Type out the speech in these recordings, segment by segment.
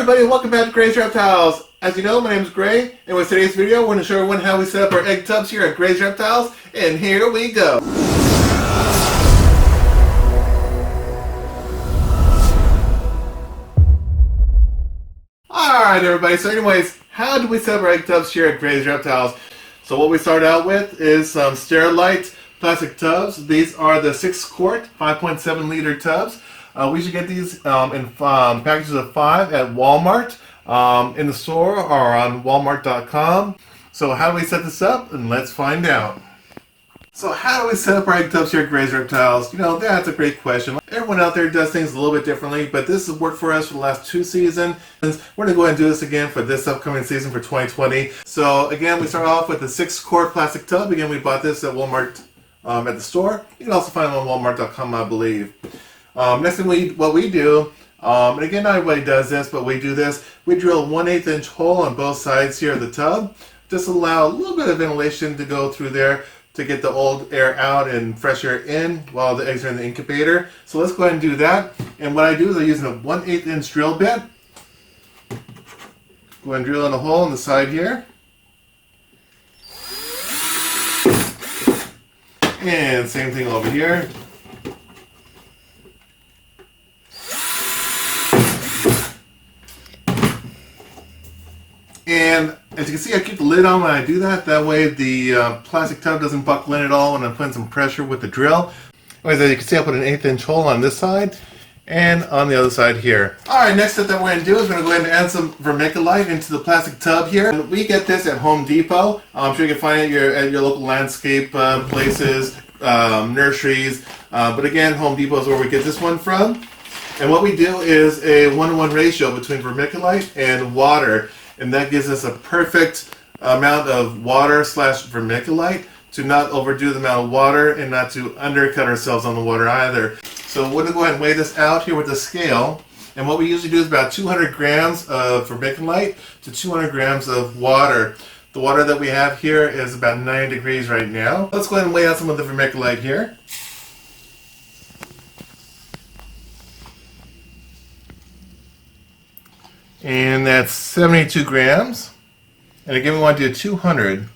everybody, welcome back to Gray's Reptiles. As you know, my name is Gray, and with today's video, we're going to show everyone how we set up our egg tubs here at Gray's Reptiles, and here we go. Alright everybody, so anyways, how do we set up our egg tubs here at Gray's Reptiles? So what we start out with is some Sterilite plastic tubs. These are the 6-quart, 5.7 liter tubs. We should get these in packages of 5 at Walmart, in the store or on walmart.com. So how do we set this up? And let's find out. So how do we set up our egg tubs here at Gray's Reptiles? You know, that's a great question. Everyone out there does things a little bit differently, but this has worked for us for the last 2 seasons. We're going to go ahead and do this again for this upcoming season for 2020. So again, we start off with the 6-quart plastic tub. Again, we bought this at Walmart at the store. You can also find it on walmart.com, I believe. Next thing what we do, and again, not everybody does this, but we do this. We drill a 1/8 inch hole on both sides here of the tub. Just allow a little bit of ventilation to go through there to get the old air out and fresh air in while the eggs are in the incubator. So let's go ahead and do that. And what I do is I use a 1/8 inch drill bit. Go ahead and drill in a hole on the side here. And same thing over here. And as you can see, I keep the lid on when I do that. That way the plastic tub doesn't buckle in at all when I'm putting some pressure with the drill. Anyways, as you can see, I put an 1/8 inch hole on this side and on the other side here. Alright, next step that we're going to do is we're going to go ahead and add some vermiculite into the plastic tub here. And we get this at Home Depot. I'm sure you can find it at your local landscape places, nurseries. But again, Home Depot is where we get this one from. And what we do is a 1-to-1 ratio between vermiculite and water. And that gives us a perfect amount of water / vermiculite to not overdo the amount of water and not to undercut ourselves on the water either. So we're going to go ahead and weigh this out here with the scale. And what we usually do is about 200 grams of vermiculite to 200 grams of water. The water that we have here is about 9 degrees right now. Let's go ahead and weigh out some of the vermiculite here. And that's 72 grams. And again, we want to do 200.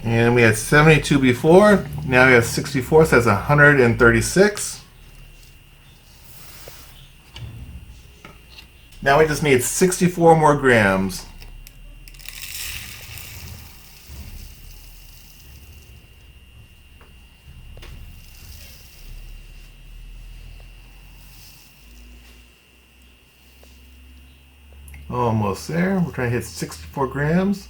And we had 72 before. Now we have 64, so that's 136. Now we just need 64 more grams. Almost there. We're trying to hit 64 grams.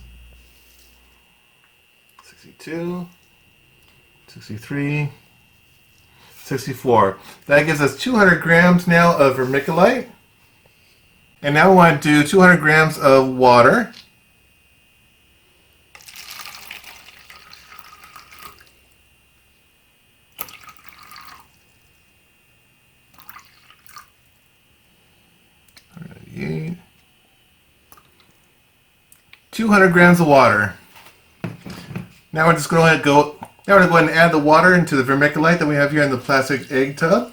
62, 63, 64. That gives us 200 grams now of vermiculite. And now we want to do 200 grams of water. Alright. 200 grams of water. Now we're just going to go ahead and add the water into the vermiculite that we have here in the plastic egg tub.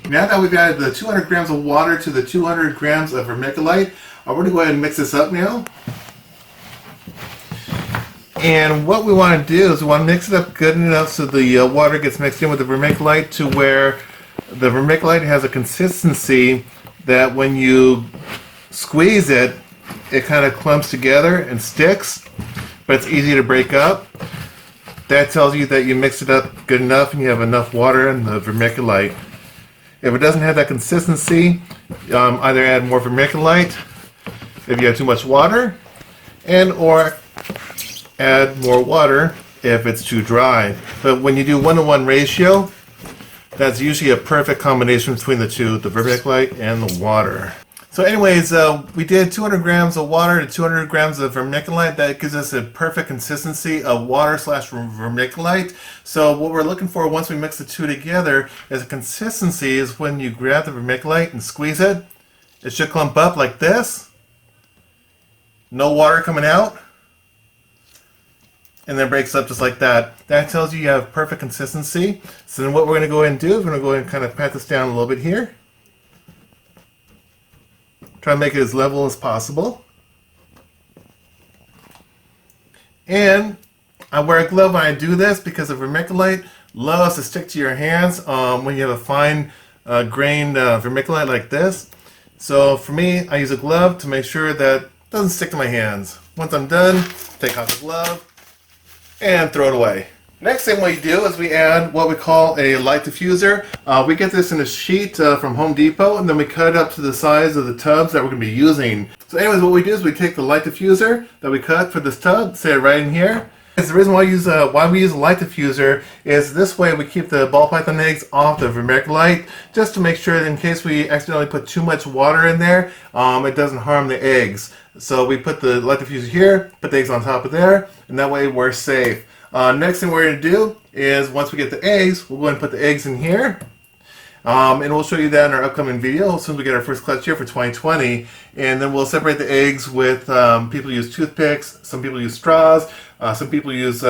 Now that we've added the 200 grams of water to the 200 grams of vermiculite, we're going to go ahead and mix this up now. And what we want to do is we want to mix it up good enough so the water gets mixed in with the vermiculite to where the vermiculite has a consistency that when you squeeze it, it kind of clumps together and sticks, but it's easy to break up. That tells you that you mix it up good enough and you have enough water in the vermiculite. If it doesn't have that consistency, either add more vermiculite if you have too much water, or add more water if it's too dry. But when you do 1-to-1 ratio, that's usually a perfect combination between the two, the vermiculite and the water. So anyways, we did 200 grams of water to 200 grams of vermiculite. That gives us a perfect consistency of water / vermiculite. So what we're looking for once we mix the two together is a consistency is when you grab the vermiculite and squeeze it. It should clump up like this. No water coming out. and then breaks up just like that. That tells you have perfect consistency. So then what we're going to go ahead and do is we're going to go ahead and kind of pat this down a little bit here. Try to make it as level as possible. And I wear a glove when I do this because the vermiculite loves to stick to your hands when you have a fine grained vermiculite like this. So for me, I use a glove to make sure that it doesn't stick to my hands. Once I'm done, take off the glove and throw it away. Next thing we do is we add what we call a light diffuser. We get this in a sheet from Home Depot, and then we cut it up to the size of the tubs that we're going to be using. So anyways, what we do is we take the light diffuser that we cut for this tub, set it right in here. The reason why we use a light diffuser is this way we keep the ball python eggs off the vermiculite, just to make sure that in case we accidentally put too much water in there, it doesn't harm the eggs. So we put the light diffuser here, put the eggs on top of there, and that way we're safe. Next thing we're going to do is once we get the eggs, we'll go ahead and put the eggs in here. And we'll show you that in our upcoming video as soon as we get our first clutch here for 2020. And then we'll separate the eggs with, people use toothpicks, some people use straws, some people use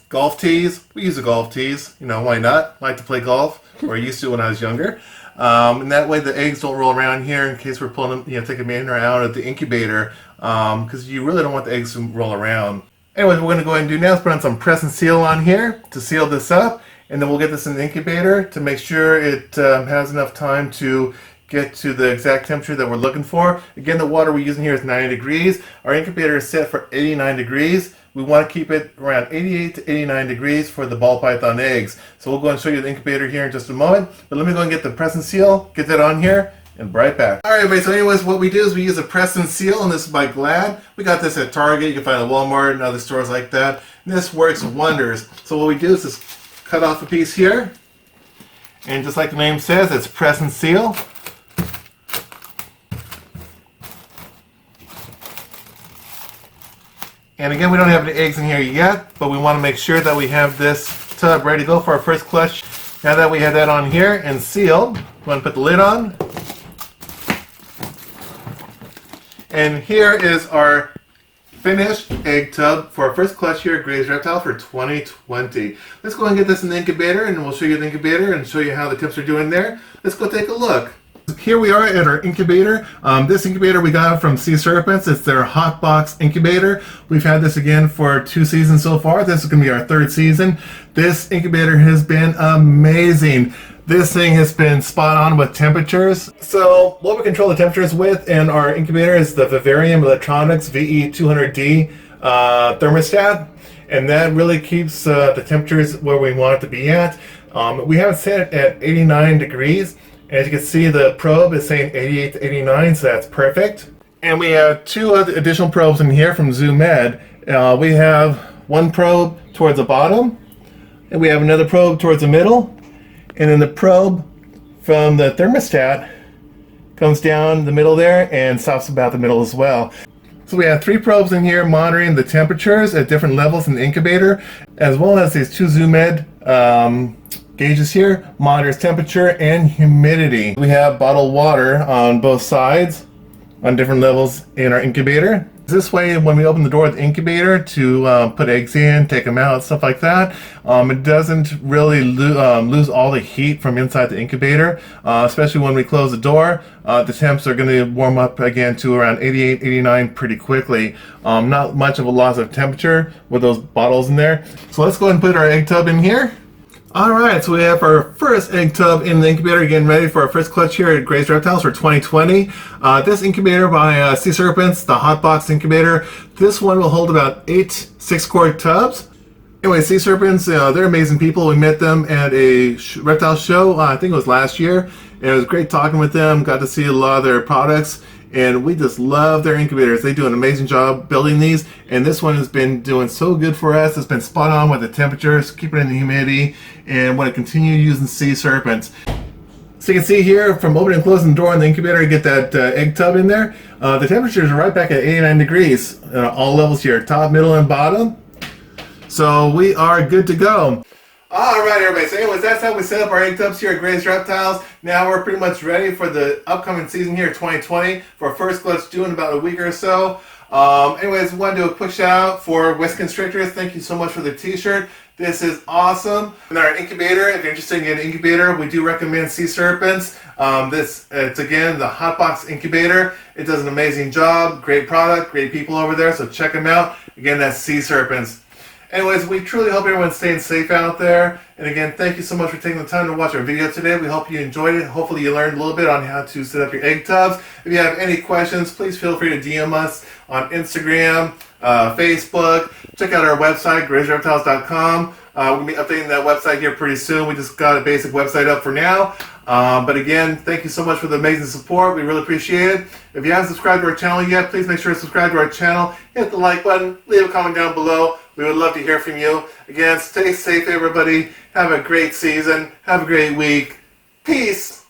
golf tees. We use the golf tees, you know, why not? I like to play golf, or I used to when I was younger. And that way the eggs don't roll around here in case we're pulling them, you know, taking them in or out of the incubator, because you really don't want the eggs to roll around. Anyways, what we're going to go ahead and do now is put on some press and seal on here to seal this up, and then we'll get this in the incubator to make sure it has enough time to get to the exact temperature that we're looking for. Again, the water we're using here is 90 degrees. Our incubator is set for 89 degrees. We want to keep it around 88 to 89 degrees for the ball python eggs. So we'll go and show you the incubator here in just a moment. But let me go and get the press and seal, get that on here, and be right back. Alright everybody, so anyways, what we do is we use a press and seal, and this is by Glad. We got this at Target, you can find it at Walmart and other stores like that. And this works wonders. So what we do is just cut off a piece here, and just like the name says, it's press and seal. And again, we don't have any eggs in here yet, but we want to make sure that we have this tub ready to go for our first clutch. Now that we have that on here and sealed, we want to put the lid on. And here is our finished egg tub for our first clutch here at Gray's Reptile for 2020. Let's go and get this in the incubator, and we'll show you the incubator and show you how the tips are doing there. Let's go take a look. Here we are at our incubator. This incubator we got from Sea Serpents. It's their hot box incubator. We've had this again for 2 seasons so far. This is going to be our 3rd season. This incubator has been amazing. This thing has been spot on with temperatures. So what we control the temperatures with in our incubator is the Vivarium Electronics VE200D thermostat. And that really keeps the temperatures where we want it to be at. We have it set at 89 degrees. As you can see, the probe is saying 88 to 89, so that's perfect. And we have 2 additional probes in here from ZoomEd. We have one probe towards the bottom, and we have another probe towards the middle. And then the probe from the thermostat comes down the middle there and stops about the middle as well. So we have 3 probes in here monitoring the temperatures at different levels in the incubator, as well as these 2 ZoomEd gauges here, monitors temperature and humidity. We have bottled water on both sides on different levels in our incubator. This way, when we open the door of the incubator to put eggs in, take them out, stuff like that, it doesn't really lose all the heat from inside the incubator, especially when we close the door. The temps are going to warm up again to around 88, 89 pretty quickly. Not much of a loss of temperature with those bottles in there. So let's go ahead and put our egg tub in here. Alright, so we have our first egg tub in the incubator, getting ready for our first clutch here at Gray's Reptiles for 2020. This incubator by Sea Serpents, the hot box incubator, this one will hold about 8 6-quart tubs. Anyway, Sea Serpents, they're amazing people. We met them at a reptile show, I think it was last year, and it was great talking with them, got to see a lot of their products. And we just love their incubators. They do an amazing job building these. And this one has been doing so good for us. It's been spot on with the temperatures, keeping in the humidity. And want to continue using Sea Serpents. So you can see here, from opening and closing the door in the incubator to get that egg tub in there, the temperatures are right back at 89 degrees. All levels here, top, middle, and bottom. So we are good to go. Alright everybody, so anyways, that's how we set up our egg tubs here at Gray's Reptiles. Now we're pretty much ready for the upcoming season here, 2020, for our first clutch due in about a week or so. Anyways, we want to do a quick shout out for West Constrictors. Thank you so much for the t-shirt. This is awesome. And our incubator, if you're interested in an incubator, we do recommend Sea Serpents. It's again the Hotbox Incubator. It does an amazing job. Great product, great people over there, so check them out. Again, that's Sea Serpents. Anyways, we truly hope everyone's staying safe out there. And again, thank you so much for taking the time to watch our video today. We hope you enjoyed it. Hopefully you learned a little bit on how to set up your egg tubs. If you have any questions, please feel free to DM us on Instagram, Facebook. Check out our website, grazereptiles.com. We're going to be updating that website here pretty soon. We just got a basic website up for now. But again, thank you so much for the amazing support. We really appreciate it. If you haven't subscribed to our channel yet, please make sure to subscribe to our channel. Hit the like button. Leave a comment down below. We would love to hear from you. Again, stay safe, everybody. Have a great season. Have a great week. Peace.